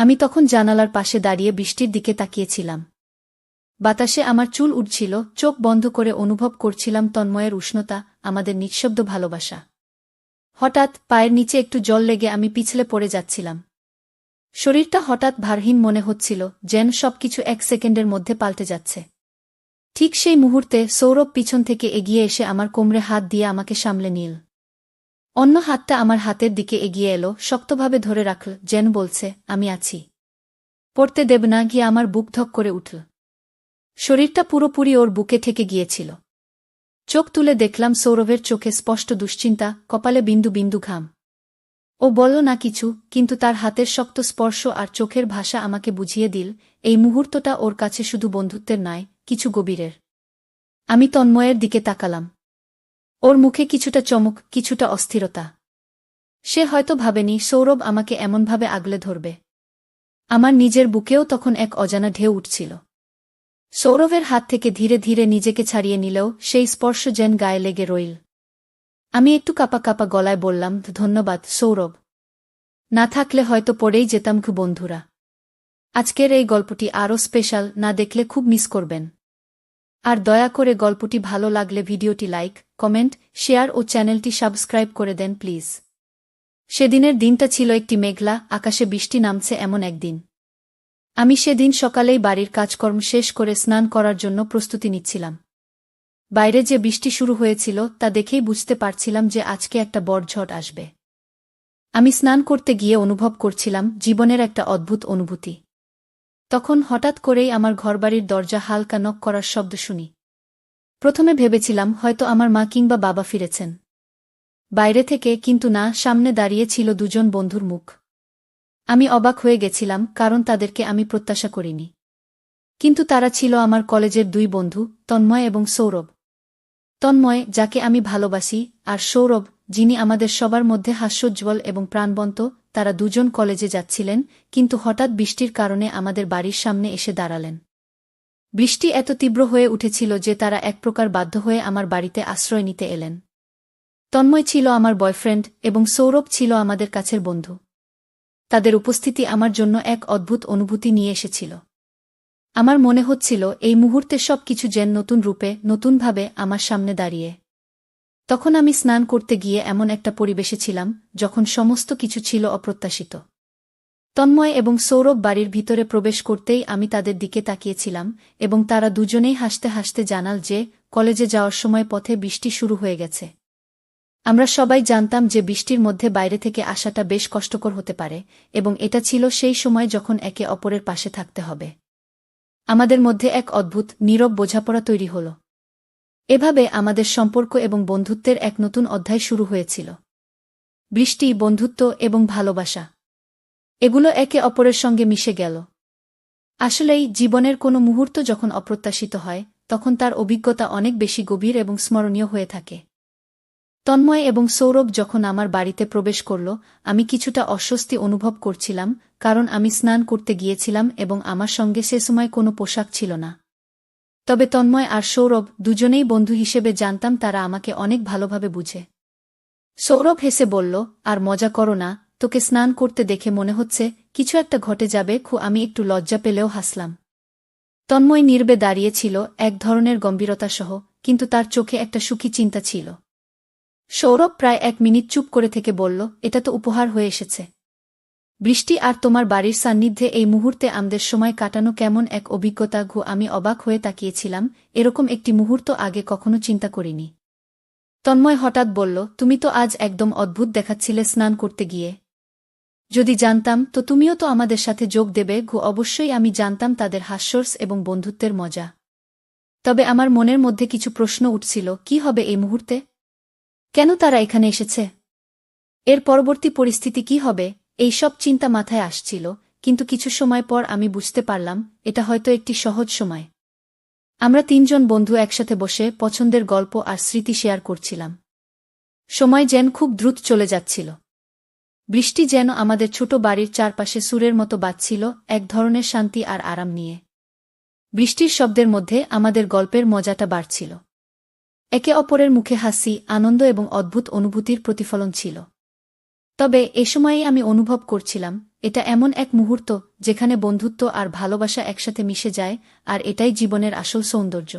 আমি তখন জানালার পাশে দাঁড়িয়ে বৃষ্টির দিকে তাকিয়েছিলাম। বাতাসে আমার চুল উড়ছিল, চোখ বন্ধ করে অনুভব করছিলাম তন্ময়ের উষ্ণতা, আমাদের নিঃশব্দ ভালোবাসা। হঠাৎ পায়ের নিচে একটু জল লেগে আমি পিছলে পড়ে যাচ্ছিলাম। শরীরটা হঠাৎ ভারহীন মনে হচ্ছিল, যেন সবকিছু এক সেকেন্ডের মধ্যে পাল্টে যাচ্ছে। ঠিক সেই মুহূর্তে সৌরভ পিছন থেকে এগিয়ে এসে আমার কোমরে হাত দিয়ে আমাকে সামলে নিল। অন্য হাতটা আমার হাতের দিকে এগিয়ে এলো, শক্তভাবে ধরে রাখল, যেন বলছে, আমি আছি, পড়তে দেব না। গিয়ে আমার বুক ধক করে উঠল। শরীরটা পুরোপুরি ওর বুকে ঠেকে গিয়েছিল। চোখ তুলে দেখলাম সৌরভের চোখে স্পষ্ট দুশ্চিন্তা, কপালে বিন্দু বিন্দু ঘাম। ও বলল না কিছু, কিন্তু তার হাতের শক্ত স্পর্শ আর চোখের ভাষা আমাকে বুঝিয়ে দিল, এই মুহূর্তটা ওর কাছে শুধু বন্ধুত্বের নয়, কিছু গভীরের। আমি তন্ময়ের দিকে তাকালাম। ওর মুখে কিছুটা চমক, কিছুটা অস্থিরতা। সে হয়তো ভাবেনি সৌরভ আমাকে এমনভাবে আগলে ধরবে। আমার নিজের বুকেও তখন এক অজানা ঢেউ উঠছিল। সৌরভের হাত থেকে ধীরে ধীরে নিজেকে ছাড়িয়ে নিলেও সেই স্পর্শ যেন গায়ে লেগে রইল। আমি একটু কাঁপা কাঁপা গলায় বললাম, ধন্যবাদ সৌরভ, না থাকলে হয়তো পড়েই যেতাম। বন্ধুরা, আজকের এই গল্পটি আরও স্পেশাল, না দেখলে খুব মিস করবেন। আর দয়া করে গল্পটি ভালো লাগলে ভিডিওটি লাইক, কমেন্ট, শেয়ার ও চ্যানেলটি সাবস্ক্রাইব করে দেন প্লিজ। সেদিনের দিনটা ছিল একটি মেঘলা, আকাশে বৃষ্টি নামছে এমন একদিন। আমি সেদিন সকালেই বাড়ির কাজকর্ম শেষ করে স্নান করার জন্য প্রস্তুতি নিচ্ছিলাম। বাইরে যে বৃষ্টি শুরু হয়েছিল তা দেখেই বুঝতে পারছিলাম যে আজকে একটা বড় ঝড় আসবে। আমি স্নান করতে গিয়ে অনুভব করছিলাম জীবনের একটা অদ্ভুত অনুভূতি। তখন হঠাৎ করেই আমার ঘরবাড়ির দরজা হালকা নক করার শব্দ শুনি। প্রথমে ভেবেছিলাম হয়তো আমার মা কিংবা বাবা ফিরেছেন বাইরে থেকে, কিন্তু না, সামনে দাঁড়িয়ে ছিল দুজন বন্ধুর মুখ। আমি অবাক হয়ে গেছিলাম, কারণ তাদেরকে আমি প্রত্যাশা করিনি। কিন্তু তারা ছিল আমার কলেজের দুই বন্ধু, তন্ময় এবং সৌরভ। তন্ময়, যাকে আমি ভালোবাসি, আর সৌরভ, যিনি আমাদের সবার মধ্যে হাস্যোজ্জ্বল এবং প্রাণবন্ত। তারা দুজন কলেজে যাচ্ছিলেন, কিন্তু হঠাৎ বৃষ্টির কারণে আমাদের বাড়ির সামনে এসে দাঁড়ালেন। বৃষ্টি এত তীব্র হয়ে উঠেছিল যে তারা এক প্রকার বাধ্য হয়ে আমার বাড়িতে আশ্রয় নিতে এলেন। তন্ময় ছিল আমার বয়ফ্রেন্ড এবং সৌরভ ছিল আমাদের কাছের বন্ধু। তাদের উপস্থিতি আমার জন্য এক অদ্ভুত অনুভূতি নিয়ে এসেছিল। আমার মনে হচ্ছিল এই মুহূর্তে সবকিছু যেন নতুন রূপে, নতুনভাবে আমার সামনে দাঁড়িয়ে। তখন আমি স্নান করতে গিয়ে এমন একটা পরিবেশে ছিলাম যখন সমস্ত কিছু ছিল অপ্রত্যাশিত। তন্ময় এবং সৌরভ বাড়ির ভিতরে প্রবেশ করতেই আমি তাদের দিকে তাকিয়েছিলাম, এবং তারা দুজনেই হাসতে হাসতে জানাল যে কলেজে যাওয়ার সময় পথে বৃষ্টি শুরু হয়ে গেছে। আমরা সবাই জানতাম যে বৃষ্টির মধ্যে বাইরে থেকে আসাটা বেশ কষ্টকর হতে পারে, এবং এটা ছিল সেই সময় যখন একে অপরের পাশে থাকতে হবে। আমাদের মধ্যে এক অদ্ভুত, নীরব বোঝাপড়া তৈরি হল। এভাবে আমাদের সম্পর্ক এবং বন্ধুত্বের এক নতুন অধ্যায় শুরু হয়েছিল। বৃষ্টি, বন্ধুত্ব এবং ভালোবাসা, এগুলো একে অপরের সঙ্গে মিশে গেল। আসলেই জীবনের কোনো মুহূর্ত যখন অপ্রত্যাশিত হয়, তখন তার অভিজ্ঞতা অনেক বেশি গভীর এবং স্মরণীয় হয়ে থাকে। তন্ময় এবং সৌরভ যখন আমার বাড়িতে প্রবেশ করল, আমি কিছুটা অস্বস্তি অনুভব করছিলাম, কারণ আমি স্নান করতে গিয়েছিলাম এবং আমার সঙ্গে সে সময় কোনো পোশাক ছিল না। তবে তন্ময় আর সৌরভ দুজনেই বন্ধু হিসেবে জানতাম তারা আমাকে অনেক ভালোভাবে বুঝে। সৌরভ হেসে বলল, আর মজা করো না, তোকে স্নান করতে দেখে মনে হচ্ছে কিছু একটা ঘটে যাবে। আমি একটু লজ্জা পেলেও হাসলাম। তন্ময় নীরবে দাঁড়িয়ে ছিল, এক ধরনের গম্ভীরতা সহ, কিন্তু তার চোখে একটা সুখী চিন্তা ছিল। সৌরভ প্রায় 1 মিনিট চুপ করে থেকে বলল, এটা তো উপহার হয়ে এসেছে। বৃষ্টি আর তোমার বাড়ির সান্নিধ্যে এই মুহূর্তে আমাদের সময় কাটানো কেমন এক অভিজ্ঞতা। আমি অবাক হয়ে তাকিয়েছিলাম, এরকম একটি মুহূর্ত আগে কখনো চিন্তা করিনি। তন্ময় হঠাৎ বলল, তুমি তো আজ একদম অদ্ভুত দেখাচ্ছিলে স্নান করতে গিয়ে। যদি জানতাম তো তুমিও তো আমাদের সাথে যোগ দেবে। অবশ্যই আমি জানতাম তাদের হাস্যরস এবং বন্ধুত্বের মজা। তবে আমার মনের মধ্যে কিছু প্রশ্ন উঠছিল, কি হবে এই মুহূর্তে? কেন তারা এখানে এসেছে? এর পরবর্তী পরিস্থিতি কি হবে? এই সব চিন্তা মাথায় আসছিল, কিন্তু কিছু সময় পর আমি বুঝতে পারলাম এটা হয়তো একটি সহজ সময়। আমরা 3 জন বন্ধু একসাথে বসে পছন্দের গল্প আর স্মৃতি শেয়ার করছিলাম। সময় যেন খুব দ্রুত চলে যাচ্ছিল। বৃষ্টি যেন আমাদের ছোট বাড়ির চারপাশে সুরের মতো বাজছিল, এক ধরনের শান্তি আর আরাম নিয়ে। বৃষ্টির শব্দের মধ্যে আমাদের গল্পের মজাটা বাড়ছিল। একে অপরের মুখে হাসি, আনন্দ এবং অদ্ভুত অনুভূতির প্রতিফলন ছিল। তবে এ সময়েই আমি অনুভব করছিলাম, এটা এমন এক মুহূর্ত যেখানে বন্ধুত্ব আর ভালোবাসা একসাথে মিশে যায়, আর এটাই জীবনের আসল সৌন্দর্য।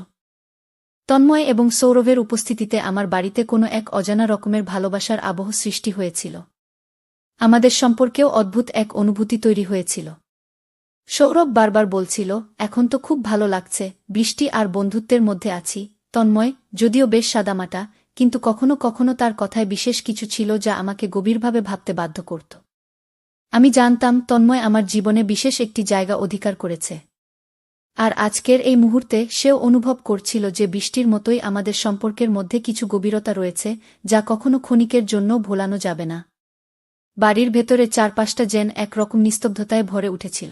তন্ময় এবং সৌরভের উপস্থিতিতে আমার বাড়িতে কোনো এক অজানা রকমের ভালোবাসার আবহ সৃষ্টি হয়েছিল। আমাদের সম্পর্কেও অদ্ভুত এক অনুভূতি তৈরি হয়েছিল। সৌরভ বারবার বলছিল, এখন তো খুব ভালো লাগছে, বৃষ্টি আর বন্ধুত্বের মধ্যে আছি। তন্ময়, যদিও বেশ সাদামাটা, কিন্তু কখনো কখনো তার কথায় বিশেষ কিছু ছিল যা আমাকে গভীরভাবে ভাবতে বাধ্য করত। আমি জানতাম তন্ময় আমার জীবনে বিশেষ একটি জায়গা অধিকার করেছে। আর আজকের এই মুহূর্তে সেও অনুভব করছিল যে বৃষ্টির মতোই আমাদের সম্পর্কের মধ্যে কিছু গভীরতা রয়েছে, যা কখনো ক্ষণিকের জন্য ভোলানো যাবে না। বাড়ির ভেতরে চারপাশটা যেন একরকম নিস্তব্ধতায় ভরে উঠেছিল।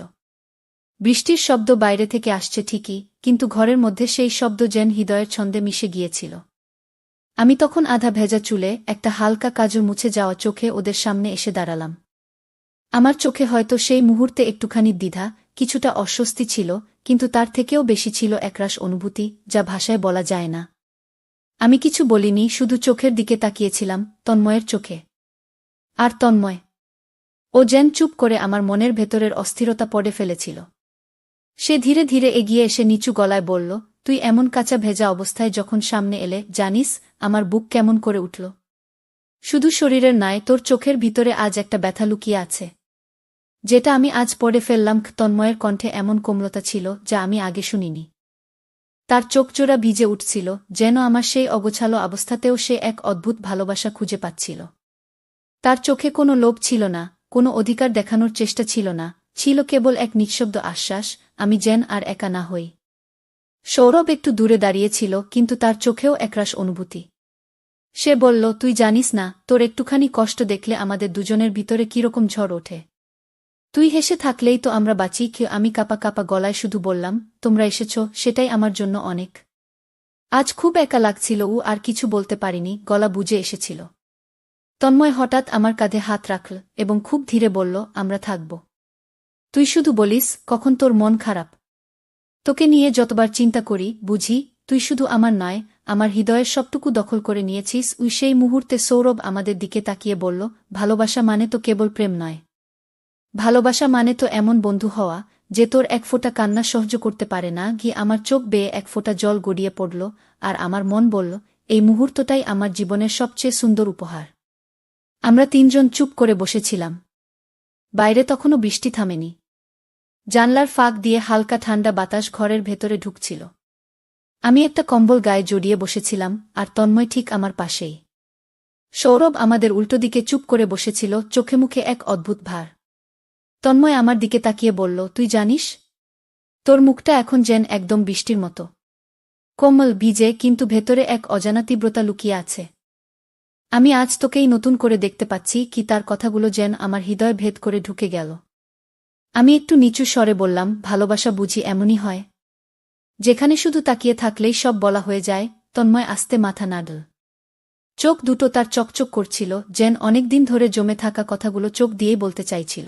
বৃষ্টির শব্দ বাইরে থেকে আসছে ঠিকই, কিন্তু ঘরের মধ্যে সেই শব্দ যেন হৃদয়ের ছন্দে মিশে গিয়েছিল। আমি তখন আধা ভেজা চুলে, একটা হালকা কাজল মুছে যাওয়া চোখে ওদের সামনে এসে দাঁড়ালাম। আমার চোখে হয়তো সেই মুহূর্তে একটুখানি দ্বিধা, কিছুটা অস্বস্তি ছিল, কিন্তু তার থেকেও বেশি ছিল একরাশ অনুভূতি, যা ভাষায় বলা যায় না। আমি কিছু বলিনি, শুধু চোখের দিকে তাকিয়েছিলাম, তন্ময়ের চোখে। আর তন্ময়, ও যেন চুপ করে আমার মনের ভেতরের অস্থিরতা পড়ে ফেলেছিল। সে ধীরে ধীরে এগিয়ে এসে নিচু গলায় বলল, তুই এমন কাঁচা ভেজা অবস্থায় যখন সামনে এলে, জানিস আমার বুক কেমন করে উঠল? শুধু শরীরের নয়, তোর চোখের ভিতরে আজ একটা ব্যথা লুকিয়ে আছে, যেটা আমি আজ পড়ে ফেললাম। তন্ময়ের কণ্ঠে এমন কোমলতা ছিল যা আমি আগে শুনিনি। তার চোখজোড়া ভিজে উঠছিল, যেন আমার সেই অগোছালো অবস্থাতেও সে এক অদ্ভুত ভালোবাসা খুঁজে পাচ্ছিল। তার চোখে কোনো লোভ ছিল না, কোনো অধিকার দেখানোর চেষ্টা ছিল না, ছিল কেবল এক নিঃশব্দ আশ্বাস, আমি যেন আর একা না হই। সৌরভ একটু দূরে দাঁড়িয়েছিল, কিন্তু তার চোখেও একরাশ অনুভূতি। সে বলল, তুই জানিস না, তোর একটুখানি কষ্ট দেখলে আমাদের দুজনের ভিতরে কিরকম ঝড় ওঠে। তুই হেসে থাকলেই তো আমরা বাঁচি। আমি কাপা কাপা গলায় শুধু বললাম, তোমরা এসেছ, সেটাই আমার জন্য অনেক। আজ খুব একা লাগছিল। আর কিছু বলতে পারিনি, গলা বুঝে এসেছিল। তন্ময় হঠাৎ আমার কাঁধে হাত রাখল এবং খুব ধীরে বলল, আমরা থাকব। তুই শুধু বলিস কখন তোর মন খারাপ। তোকে নিয়ে যতবার চিন্তা করি, বুঝি তুই শুধু আমার নয়, আমার হৃদয়ের সবটুকু দখল করে নিয়েছিস। সেই মুহূর্তে সৌরভ আমাদের দিকে তাকিয়ে বলল, ভালোবাসা মানে তো কেবল প্রেম নয়। ভালোবাসা মানে তো এমন বন্ধু হওয়া, যে তোর এক ফোঁটা কান্না সহ্য করতে পারে না। আমার চোখ বেয়ে এক ফোঁটা জল গড়িয়ে পড়ল, আর আমার মন বলল, এই মুহূর্তটাই আমার জীবনের সবচেয়ে সুন্দর উপহার। আমরা তিনজন চুপ করে বসেছিলাম। বাইরে তখনও বৃষ্টি থামেনি। জানলার ফাঁক দিয়ে হালকা ঠান্ডা বাতাস ঘরের ভেতরে ঢুকছিল। আমি একটা কম্বল গায়ে জড়িয়ে বসেছিলাম, আর তন্ময় ঠিক আমার পাশেই। সৌরভ আমাদের উল্টো দিকে চুপ করে বসেছিল, চোখে মুখে এক অদ্ভুত ভার। তন্ময় আমার দিকে তাকিয়ে বলল, তুই জানিস, তোর মুখটা এখন যেন একদম বৃষ্টির মতো কোমল, ভিজে, কিন্তু ভেতরে এক অজানা তীব্রতা লুকিয়ে আছে। আমি আজ তোকেই নতুন করে দেখতে পাচ্ছি। তার কথাগুলো যেন আমার হৃদয় ভেদ করে ঢুকে গেল। আমি একটু নিচু স্বরে বললাম, ভালোবাসা বুঝি এমনই হয়, যেখানে শুধু তাকিয়ে থাকলেই সব বলা হয়ে যায়। তন্ময় আস্তে মাথা নাড়ল। চোখ দুটো তার চকচক করছিল, যেন অনেকদিন ধরে জমে থাকা কথাগুলো চোখ দিয়েই বলতে চাইছিল।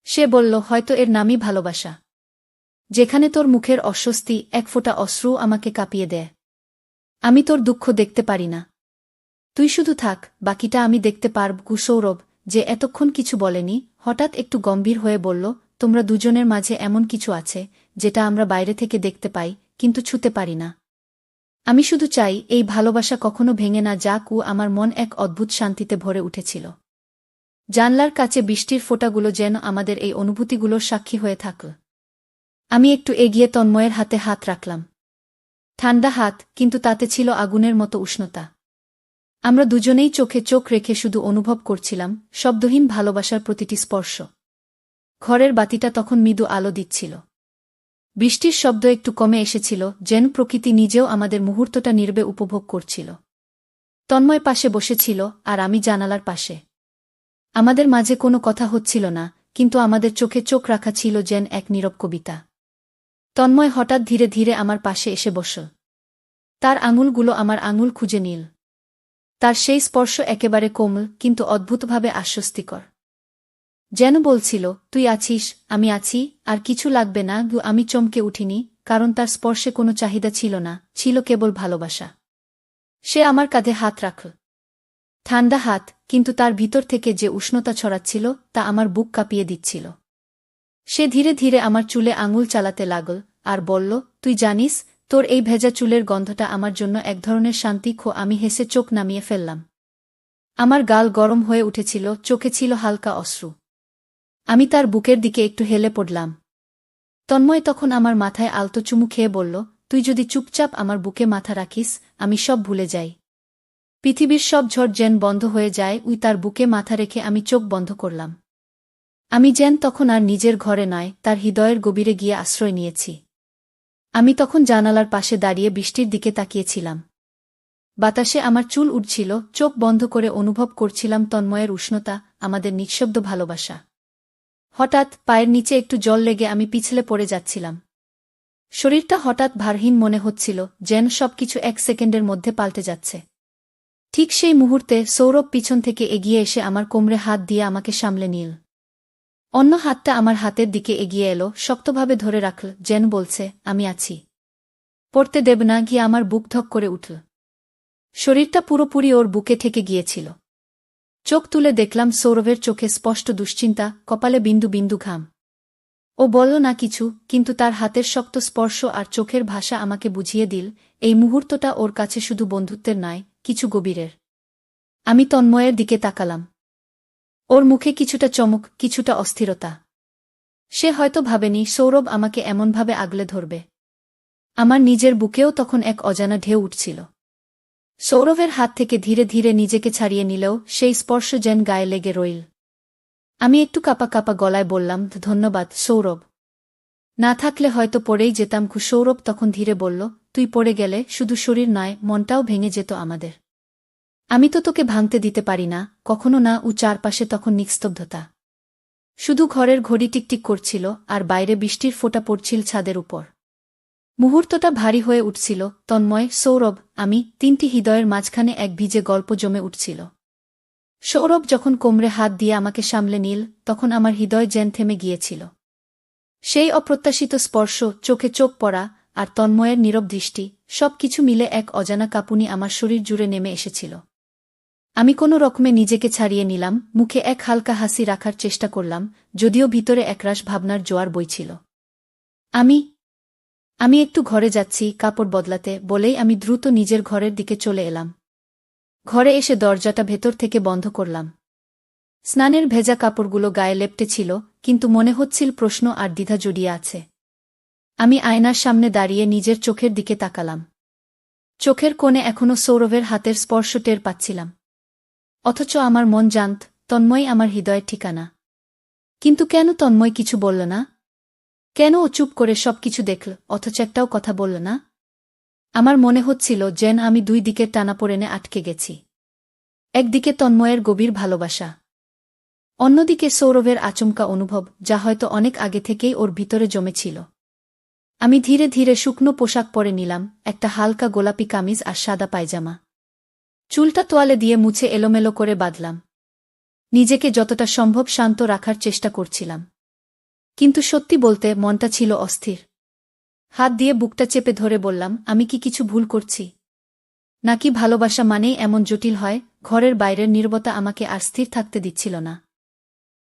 সে বলল, হয়তো এর নামই ভালোবাসা, যেখানে তোর মুখের অস্বস্তি এক ফোঁটা অশ্রু আমাকে কাঁপিয়ে দেয়। আমি তোর দুঃখ দেখতে পারি না, তুই শুধু থাক, বাকিটা আমি দেখতে পারব। সৌরভ, যে এতক্ষণ কিছু বলেনি, হঠাৎ একটু গম্ভীর হয়ে বলল, তোমরা দুজনের মাঝে এমন কিছু আছে, যেটা আমরা বাইরে থেকে দেখতে পাই, কিন্তু ছুঁতে পারি না। আমি শুধু চাই এই ভালোবাসা কখনো ভেঙে না যাক। আমার মন এক অদ্ভুত শান্তিতে ভরে উঠেছিল। জানলার কাছে বৃষ্টির ফোঁটাগুলো যেন আমাদের এই অনুভূতিগুলোর সাক্ষী হয়ে থাকল। আমি একটু এগিয়ে তন্ময়ের হাতে হাত রাখলাম। ঠান্ডা হাত, কিন্তু তাতে ছিল আগুনের মতো উষ্ণতা। আমরা দুজনেই চোখে চোখ রেখে শুধু অনুভব করছিলাম শব্দহীন ভালোবাসার প্রতিটি স্পর্শ। ঘরের বাতিটা তখন মৃদু আলো দিচ্ছিল। বৃষ্টির শব্দ একটু কমে এসেছিল, যেন প্রকৃতি নিজেও আমাদের মুহূর্তটা নীরবে উপভোগ করছিল। তন্ময় পাশে বসেছিল, আর আমি জানালার পাশে। আমাদের মাঝে কোনো কথা হচ্ছিল না, কিন্তু আমাদের চোখে চোখ রাখা ছিল যেন এক নীরব কবিতা। তন্ময় হঠাৎ ধীরে ধীরে আমার পাশে এসে বসল। তার আঙুলগুলো আমার আঙুল খুঁজে নিল। তার সেই স্পর্শ একেবারে কোমল, কিন্তু অদ্ভুতভাবে আশ্বস্তিকর। যেন বলছিল, তুই আছিস, আমি আছি, আর কিছু লাগবে না। আমি চমকে উঠিনি, কারণ তার স্পর্শে কোনো চাহিদা ছিল না, ছিল কেবল ভালোবাসা। সে আমার কাঁধে হাত রাখল। ঠান্ডা হাত, কিন্তু তার ভিতর থেকে যে উষ্ণতা ছড়াচ্ছিল তা আমার বুক কাঁপিয়ে দিচ্ছিল। সে ধীরে ধীরে আমার চুলে আঙুল চালাতে লাগল আর বলল, তুই জানিস, তোর এই ভেজা চুলের গন্ধটা আমার জন্য এক ধরনের শান্তি। আমি হেসে চোখ নামিয়ে ফেললাম। আমার গাল গরম হয়ে উঠেছিল, চোখে ছিল হালকা অশ্রু। আমি তার বুকের দিকে একটু হেলে পড়লাম। তন্ময় তখন আমার মাথায় আলতো চুমু খেয়ে বলল, তুই যদি চুপচাপ আমার বুকে মাথা রাখিস, আমি সব ভুলে যাই। পৃথিবীর সব ঝড় যেন বন্ধ হয়ে যায়। তার বুকে মাথা রেখে আমি চোখ বন্ধ করলাম। আমি যেন তখন আর নিজের ঘরে নয়, তার হৃদয়ের গভীরে গিয়ে আশ্রয় নিয়েছি। আমি তখন জানালার পাশে দাঁড়িয়ে বৃষ্টির দিকে তাকিয়েছিলাম। বাতাসে আমার চুল উড়ছিল, চোখ বন্ধ করে অনুভব করছিলাম তন্ময়ের উষ্ণতা, আমাদের নিঃশব্দ ভালোবাসা। হঠাৎ পায়ের নিচে একটু জল লেগে আমি পিছলে পড়ে যাচ্ছিলাম। শরীরটা হঠাৎ ভারহীন মনে হচ্ছিল, যেন সবকিছু এক সেকেন্ডের মধ্যে পাল্টে যাচ্ছে। ঠিক সেই মুহূর্তে সৌরভ পিছন থেকে এগিয়ে এসে আমার কোমরে হাত দিয়ে আমাকে সামলে নিল। অন্য হাতটা আমার হাতের দিকে এগিয়ে এলো, শক্তভাবে ধরে রাখল, যেন বলছে, আমি আছি, পড়তে দেব না। গিয়ে আমার বুক ধক করে উঠল। শরীরটা পুরোপুরি ওর বুকে ঠেকে গিয়েছিল। চোখ তুলে দেখলাম সৌরভের চোখে স্পষ্ট দুশ্চিন্তা, কপালে বিন্দু বিন্দু ঘাম। ও বলল না কিছু, কিন্তু তার হাতের শক্ত স্পর্শ আর চোখের ভাষা আমাকে বুঝিয়ে দিল, এই মুহূর্তটা ওর কাছে শুধু বন্ধুত্বের নয়, কিছু গভীরের। আমি তন্ময়ের দিকে তাকালাম। ওর মুখে কিছুটা চমক, কিছুটা অস্থিরতা। সে হয়তো ভাবেনি সৌরভ আমাকে এমনভাবে আগলে ধরবে। আমার নিজের বুকেও তখন এক অজানা ঢেউ উঠছিল। সৌরভের হাত থেকে ধীরে ধীরে নিজেকে ছাড়িয়ে নিলেও সেই স্পর্শ যেন গায়ে লেগে রইল। আমি একটু কাঁপা কাঁপা গলায় বললাম, ধন্যবাদ সৌরভ। না থাকলে হয়তো পড়েই যেতাম। সৌরভ তখন ধীরে বলল, তুই পড়ে গেলে শুধু শরীর নয়, মনটাও ভেঙে যেত আমাদের। আমি তো তোকে ভাঙতে দিতে পারি না, কখনো না। চারপাশে তখন নিস্তব্ধতা। শুধু ঘরের ঘড়ি টিকটিক করছিল আর বাইরে বৃষ্টির ফোঁটা পড়ছিল ছাদের উপর। মুহূর্তটা ভারী হয়ে উঠছিল। তন্ময়, সৌরভ, আমি, তিনটি হৃদয়ের মাঝখানে এক ভিজে গল্প জমে উঠছিল। সৌরভ যখন কোমরে হাত দিয়ে আমাকে সামলে নিল, তখন আমার হৃদয় যেন থেমে গিয়েছিল। সেই অপ্রত্যাশিত স্পর্শ, চোখে চোখ পড়া, আর তন্ময়ের নীরব দৃষ্টি, সব কিছু মিলে এক অজানা কাঁপুনি আমার শরীর জুড়ে নেমে এসেছিল। আমি কোনো রকমে নিজেকে ছাড়িয়ে নিলাম, মুখে এক হালকা হাসি রাখার চেষ্টা করলাম, যদিও ভিতরে একরাশ ভাবনার জোয়ার বইছিল। আমি একটু ঘরে যাচ্ছি কাপড় বদলাতে, বলেই আমি দ্রুত নিজের ঘরের দিকে চলে এলাম। ঘরে এসে দরজাটা ভেতর থেকে বন্ধ করলাম। স্নানের ভেজা কাপড়গুলো গায়ে লেপ্টে ছিল, কিন্তু মনে হচ্ছিল প্রশ্ন আর দ্বিধা জড়িয়ে আছে। আমি আয়নার সামনে দাঁড়িয়ে নিজের চোখের দিকে তাকালাম। চোখের কোণে এখনো সৌরভের হাতের স্পর্শ টের পাচ্ছিলাম। অথচ আমার মন জানত, তন্ময় আমার হৃদয়ের ঠিকানা। কিন্তু কেন তন্ময় কিছু বলল না? কেন ও চুপ করে সবকিছু দেখল, অথচ একটাও কথা বলল না? আমার মনে হচ্ছিল যেন আমি দুই দিকের টানাপোড়েনে আটকে গেছি। একদিকে তন্ময়ের গভীর ভালোবাসা, অন্যদিকে সৌরভের আচমকা অনুভব, যা হয়তো অনেক আগে থেকেই ওর ভিতরে জমেছিল। আমি ধীরে ধীরে শুকনো পোশাক পরে নিলাম, একটা হালকা গোলাপি কামিজ আর সাদা পায়জামা। চুলটা তোয়ালে দিয়ে মুছে এলোমেলো করে বাঁধলাম। নিজেকে যতটা সম্ভব শান্ত রাখার চেষ্টা করছিলাম। কিন্তু সত্যি বলতে মনটা ছিল অস্থির। হাত দিয়ে বুকটা চেপে ধরে বললাম, আমি কি কিছু ভুল করছি? নাকি ভালোবাসা মানেই এমন জটিল হয়? ঘরের বাইরের নীরবতা আমাকে আর স্থির থাকতে দিচ্ছিল না।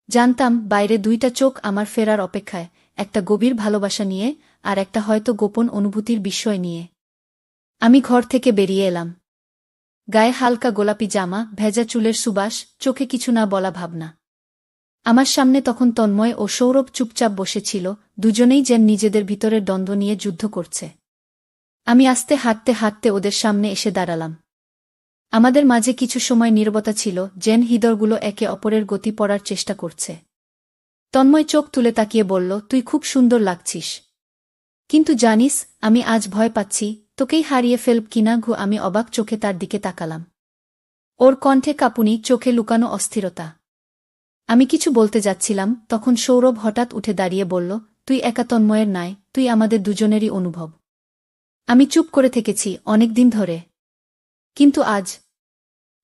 জানতাম বাইরে দুইটা চোখ আমার ফেরার অপেক্ষায়, একটা গভীর ভালোবাসা নিয়ে, আর একটা হয়তো গোপন অনুভূতির বিষয় নিয়ে। আমি ঘর থেকে বেরিয়ে এলাম। গায়ে হালকা গোলাপি জামা, ভেজা চুলের সুবাস, চোখে কিছু না বলা ভাবনা। আমার সামনে তখন তন্ময় ও সৌরভ চুপচাপ বসেছিল, দুজনেই যেন নিজেদের ভিতরের দ্বন্দ্ব নিয়ে যুদ্ধ করছে। আমি আস্তে হাঁটতে হাঁটতে ওদের সামনে এসে দাঁড়ালাম। আমাদের মাঝে কিছু সময় নীরবতা ছিল, যেন হৃদয়গুলো একে অপরের গতি পড়ার চেষ্টা করছে। তন্ময় চোখ তুলে তাকিয়ে বলল, তুই খুব সুন্দর লাগছিস। কিন্তু জানিস, আমি আজ ভয় পাচ্ছি, তোকেই হারিয়ে ফেলব কিনা। আমি অবাক চোখে তার দিকে তাকালাম। ওর কণ্ঠে কাঁপুনি, চোখে লুকানো অস্থিরতা। আমি কিছু বলতে যাচ্ছিলাম, তখন সৌরভ হঠাৎ উঠে দাঁড়িয়ে বলল, তুই একা তন্ময়ের নয়, তুই আমাদের দুজনেরই অনুভব। আমি চুপ করে থেকেছি অনেকদিন ধরে। কিন্তু আজ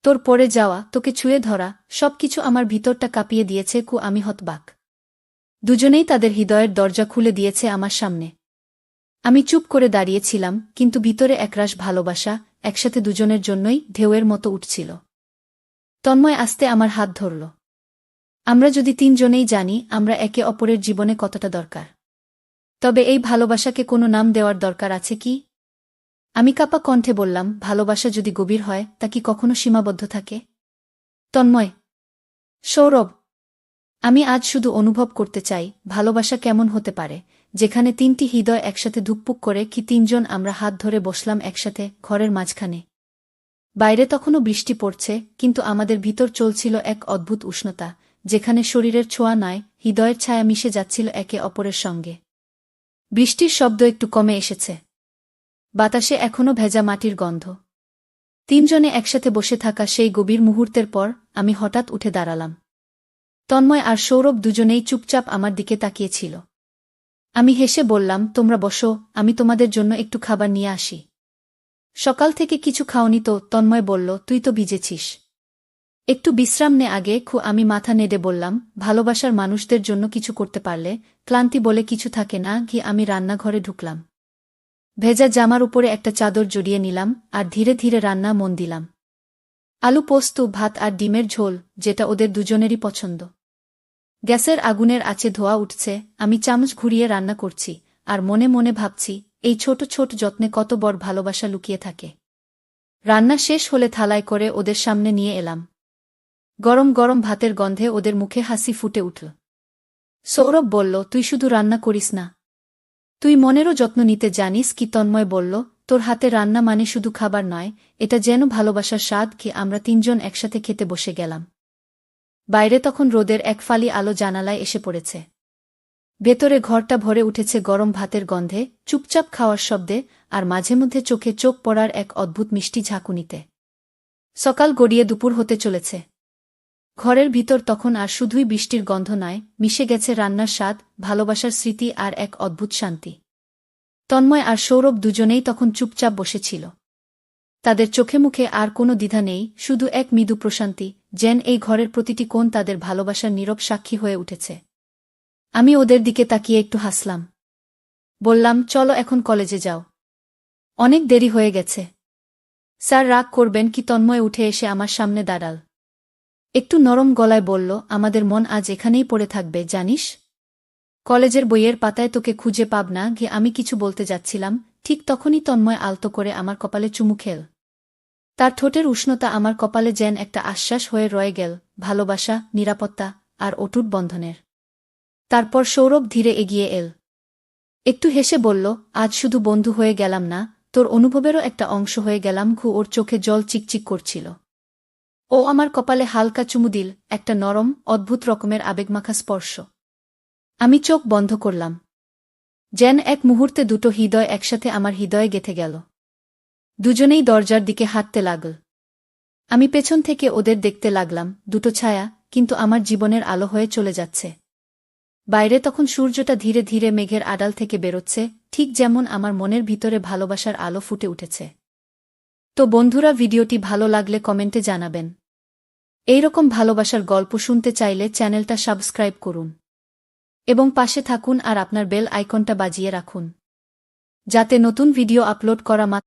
তোর পড়ে যাওয়া, তোকে ছুঁয়ে ধরা, সবকিছু আমার ভিতরটা কাঁপিয়ে দিয়েছে। আমি হতবাক। দুজনেই তাদের হৃদয়ের দরজা খুলে দিয়েছে আমার সামনে। আমি চুপ করে দাঁড়িয়েছিলাম, কিন্তু ভিতরে একরাশ ভালোবাসা একসাথে দুজনের জন্যই ঢেউয়ের মতো উঠছিল। তন্ময় আস্তে আমার হাত ধরল। আমরা যদি তিনজনেই জানি আমরা একে অপরের জীবনে কতটা দরকার, তবে এই ভালোবাসাকে কোনো নাম দেওয়ার দরকার আছে কি? আমি কাঁপা কণ্ঠে বললাম, ভালোবাসা যদি গভীর হয় তা কি কখনো সীমাবদ্ধ থাকে? তন্ময়, সৌরভ, আমি আজ শুধু অনুভব করতে চাই ভালোবাসা কেমন হতে পারে, যেখানে তিনটি হৃদয় একসাথে ধুকপুক করে, কি তিনজন আমরা হাত ধরে বসলাম একসাথে ঘরের মাঝখানে। বাইরে তখনও বৃষ্টি পড়ছে, কিন্তু আমাদের ভিতর চলছিল এক অদ্ভুত উষ্ণতা, যেখানে শরীরের ছোঁয়া নয়, হৃদয়ের ছায়া মিশে যাচ্ছিল একে অপরের সঙ্গে। বৃষ্টির শব্দ একটু কমে এসেছে। বাতাসে এখনও ভেজা মাটির গন্ধ। তিনজনে একসাথে বসে থাকা সেই গভীর মুহূর্তের পর আমি হঠাৎ উঠে দাঁড়ালাম। তন্ময় আর সৌরভ দুজনেই চুপচাপ আমার দিকে তাকিয়েছিল। আমি হেসে বললাম, তোমরা বসো, আমি তোমাদের জন্য একটু খাবার নিয়ে আসি। সকাল থেকে কিছু খাওনি তো? তন্ময় বলল, তুই তো ভিজেছিস, একটু বিশ্রাম নে আগে। আমি মাথা নেড়ে বললাম, ভালোবাসার মানুষদের জন্য কিছু করতে পারলে ক্লান্তি বলে কিছু থাকে না। আমি রান্নাঘরে ঢুকলাম। ভেজা জামার উপরে একটা চাদর জড়িয়ে নিলাম আর ধীরে ধীরে রান্না মন দিলাম। আলু পোস্ত, ভাত আর ডিমের ঝোল, যেটা ওদের দুজনেরই পছন্দ। গ্যাসের আগুনের আঁচে ধোয়া উঠছে, আমি চামচ ঘুরিয়ে রান্না করছি আর মনে মনে ভাবছি এই ছোট ছোট যত্নে কত বড় ভালোবাসা লুকিয়ে থাকে। রান্না শেষ হলে থালায় করে ওদের সামনে নিয়ে এলাম। গরম গরম ভাতের গন্ধে ওদের মুখে হাসি ফুটে উঠল। সৌরভ বলল, তুই শুধু রান্না করিস না, তুই মনেরও যত্ন নিতে জানিস। কি তন্ময় বলল, তোর হাতে রান্না মানে শুধু খাবার নয়, এটা যেন ভালোবাসার স্বাদ। আমরা তিনজন একসাথে খেতে বসে গেলাম। বাইরে তখন রোদের এক ফালি আলো জানালায় এসে পড়েছে। ভেতরে ঘরটা ভরে উঠেছে গরম ভাতের গন্ধে, চুপচাপ খাওয়ার শব্দে, আর মাঝে মধ্যে চোখে চোখ পড়ার এক অদ্ভুত মিষ্টি ঝাঁকুনিতে। সকাল গড়িয়ে দুপুর হতে চলেছে। ঘরের ভিতর তখন আর শুধুই বৃষ্টির গন্ধ নয়, মিশে গেছে রান্নার স্বাদ, ভালোবাসার স্মৃতি আর এক অদ্ভুত শান্তি। তন্ময় আর সৌরভ দুজনেই তখন চুপচাপ বসেছিল। তাদের চোখে মুখে আর কোনো দ্বিধা নেই, শুধু এক মৃদু প্রশান্তি, যেন এই ঘরের প্রতিটি কোণ তাদের ভালোবাসার নীরব সাক্ষী হয়ে উঠেছে। আমি ওদের দিকে তাকিয়ে একটু হাসলাম। বললাম, চলো এখন কলেজে যাও, অনেক দেরি হয়ে গেছে। স্যার রাগ করবেন কি? তন্ময় উঠে এসে আমার সামনে দাঁড়াল। একটু নরম গলায় বলল, আমাদের মন আজ এখানেই পড়ে থাকবে জানিস। কলেজের বইয়ের পাতায় তোকে খুঁজে পাব না। আমি কিছু বলতে যাচ্ছিলাম, ঠিক তখনই তন্ময় আলতো করে আমার কপালে চুমু খেল। তার ঠোঁটের উষ্ণতা আমার কপালে যেন একটা আশ্বাস হয়ে রয়ে গেল, ভালোবাসা, নিরাপত্তা আর অটুট বন্ধনের। তারপর সৌরভ ধীরে এগিয়ে এল। একটু হেসে বলল, আজ শুধু বন্ধু হয়ে গেলাম না, তোর অনুভবেরও একটা অংশ হয়ে গেলাম। ওর চোখে জল চিকচিক করছিল। ও আমার কপালে হালকা চুমু দিল, একটা নরম, অদ্ভুত রকমের আবেগমাখা স্পর্শ। আমি চোখ বন্ধ করলাম। যেন এক মুহূর্তে দুটো হৃদয় একসাথে আমার হৃদয়ে গেঁথে গেল। দুজনেই দরজার দিকে হাঁটতে লাগল। আমি পেছন থেকে ওদের দেখতে লাগলাম, দুটো ছায়া, কিন্তু আমার জীবনের আলো হয়ে চলে যাচ্ছে। বাইরে তখন সূর্যটা ধীরে ধীরে মেঘের আড়াল থেকে বেরোচ্ছে, ঠিক যেমন আমার মনের ভিতরে ভালোবাসার আলো ফুটে উঠেছে। তো বন্ধুরা, ভিডিওটি ভালো লাগলে কমেন্টে জানাবেন। এইরকম ভালোবাসার গল্প শুনতে চাইলে চ্যানেলটা সাবস্ক্রাইব করুন এবং পাশে থাকুন আর আপনার বেল আইকনটা বাজিয়ে রাখুন, যাতে নতুন ভিডিও আপলোড করা মাত্র